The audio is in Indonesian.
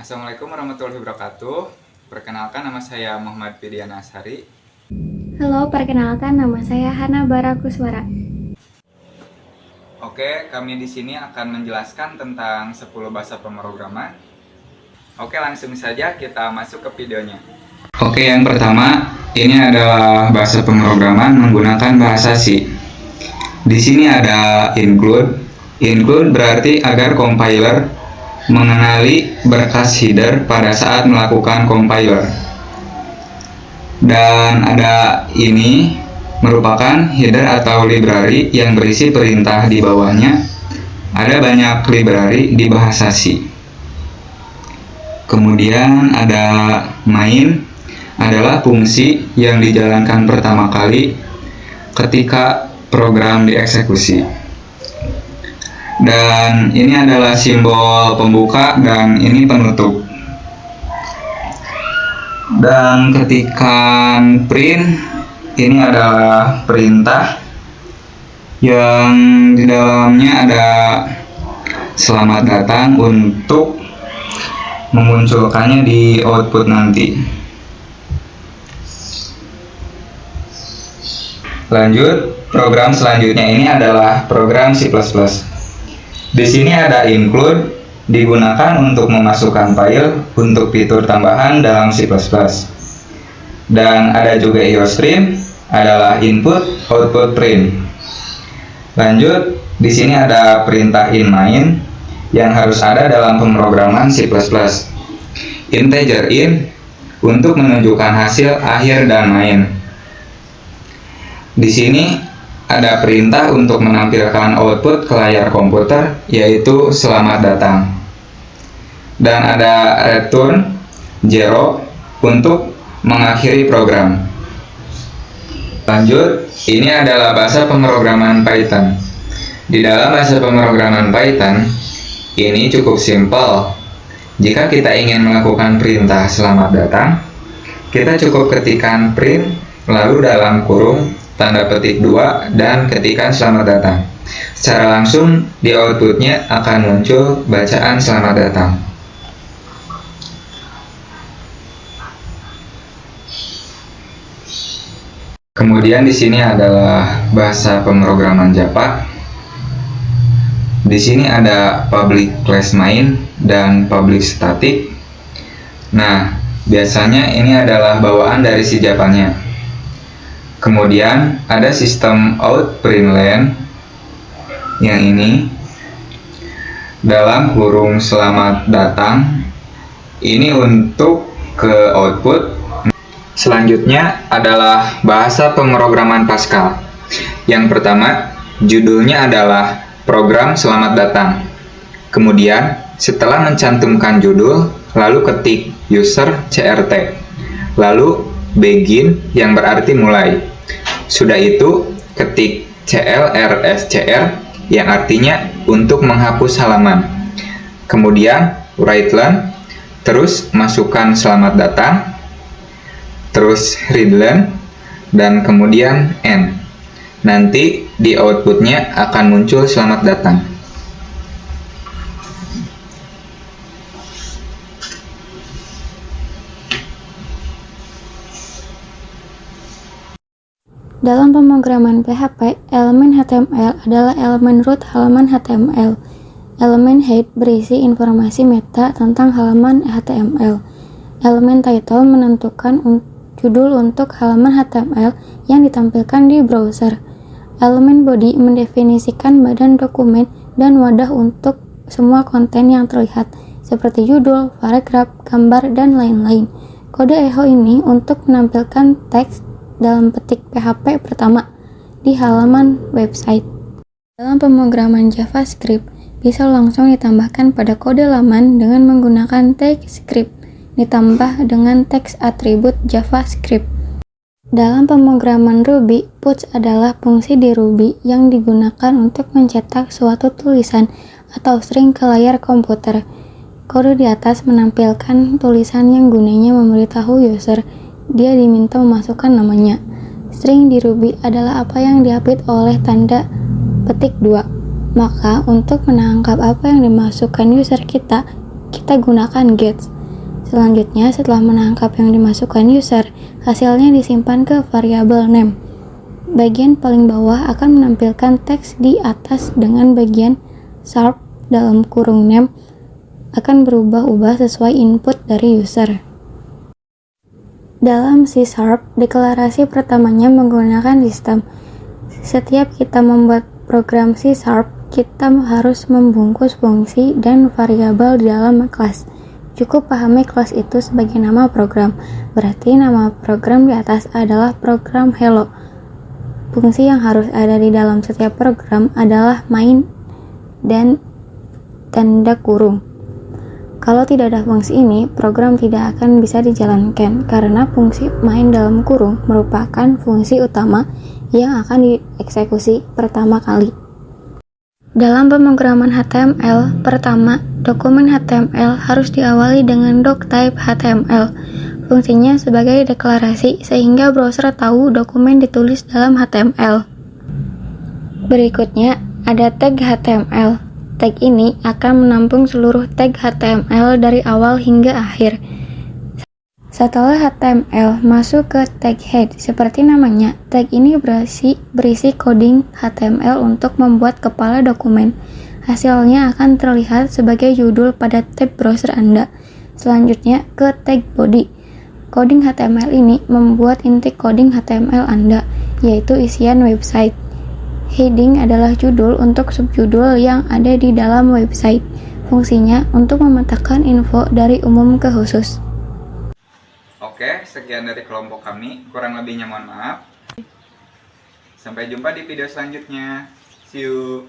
Assalamualaikum warahmatullahi wabarakatuh. Perkenalkan, nama saya Muhammad Fidian Ashari. Halo, perkenalkan nama saya Hana Barakuswara. Oke, kami di sini akan menjelaskan tentang 10 bahasa pemrograman. Oke, langsung saja kita masuk ke videonya. Oke, yang pertama, ini adalah bahasa pemrograman menggunakan bahasa C. Di sini ada include. Include berarti agar compiler mengenali berkas header pada saat melakukan compiler. Dan ada ini merupakan header atau library yang berisi perintah di bawahnya. Ada banyak library di bahasa C. Kemudian ada main, adalah fungsi yang dijalankan pertama kali ketika program dieksekusi. Dan ini adalah simbol pembuka dan ini penutup. Dan ketika print, ini adalah perintah yang di dalamnya ada selamat datang untuk memunculkannya di output nanti. Lanjut, program selanjutnya ini adalah program C++. Di sini ada include, digunakan untuk memasukkan file untuk fitur tambahan dalam C++. Dan ada juga IOStream, adalah input output print. Lanjut, di sini ada perintah in-main yang harus ada dalam pemrograman C++. Integer in untuk menunjukkan hasil akhir dan main. Di sini ada perintah untuk menampilkan output ke layar komputer, yaitu selamat datang. Dan ada return 0 untuk mengakhiri program. Lanjut, ini adalah bahasa pemrograman Python. Di dalam bahasa pemrograman Python, ini cukup simpel. Jika kita ingin melakukan perintah selamat datang, kita cukup ketikkan print, lalu dalam kurung tanda petik 2 dan ketikkan selamat datang. Secara langsung di outputnya akan muncul bacaan selamat datang. Kemudian di sini adalah bahasa pemrograman Java. Di sini ada public class main dan public static. Nah, biasanya ini adalah bawaan dari si Java-nya. Kemudian ada sistem out println yang ini dalam kurung selamat datang, ini untuk ke output. Selanjutnya adalah bahasa pemrograman Pascal. Yang pertama, judulnya adalah program selamat datang. Kemudian setelah mencantumkan judul, lalu ketik user crt, lalu begin yang berarti mulai. Sudah itu, ketik clrscr yang artinya untuk menghapus halaman. Kemudian writeline, terus masukkan selamat datang, terus readline, dan kemudian end. Nanti di outputnya akan muncul selamat datang. Dalam pemrograman PHP, elemen HTML adalah elemen root halaman HTML. Elemen head berisi informasi meta tentang halaman HTML. Elemen title menentukan judul untuk halaman HTML yang ditampilkan di browser. Elemen body mendefinisikan badan dokumen dan wadah untuk semua konten yang terlihat, seperti judul, paragraf, gambar, dan lain-lain. Kode echo ini untuk menampilkan teks dalam petik PHP pertama di halaman website. Dalam pemrograman JavaScript, bisa langsung ditambahkan pada kode laman dengan menggunakan TypeScript ditambah dengan teks atribut JavaScript. Dalam pemrograman Ruby, puts adalah fungsi di Ruby yang digunakan untuk mencetak suatu tulisan atau string ke layar komputer. Kode di atas menampilkan tulisan yang gunanya memberitahu user dia diminta memasukkan namanya. String di Ruby adalah apa yang diapit oleh tanda petik 2. Maka untuk menangkap apa yang dimasukkan user kita gunakan gets. Selanjutnya, setelah menangkap yang dimasukkan user, hasilnya disimpan ke variabel name. Bagian paling bawah akan menampilkan teks di atas dengan bagian sharp dalam kurung name akan berubah-ubah sesuai input dari user. Dalam C#, deklarasi pertamanya menggunakan sistem. Setiap kita membuat program C#, kita harus membungkus fungsi dan variabel di dalam kelas. Cukup pahami kelas itu sebagai nama program. Berarti nama program di atas adalah program hello. Fungsi yang harus ada di dalam setiap program adalah main dan tanda kurung. Kalau tidak ada fungsi ini, program tidak akan bisa dijalankan karena fungsi main dalam kurung merupakan fungsi utama yang akan dieksekusi pertama kali. Dalam pemrograman HTML, pertama, dokumen HTML harus diawali dengan doctype HTML. Fungsinya sebagai deklarasi sehingga browser tahu dokumen ditulis dalam HTML. Berikutnya, ada tag HTML. Tag ini akan menampung seluruh tag HTML dari awal hingga akhir. Setelah HTML masuk ke tag head, seperti namanya, tag ini berisi coding HTML untuk membuat kepala dokumen. Hasilnya akan terlihat sebagai judul pada tab browser Anda. Selanjutnya ke tag body. Coding HTML ini membuat inti coding HTML Anda, yaitu isian website. Heading adalah judul untuk subjudul yang ada di dalam website. Fungsinya untuk memetakan info dari umum ke khusus. Oke, sekian dari kelompok kami. Kurang lebihnya mohon maaf. Sampai jumpa di video selanjutnya. See you.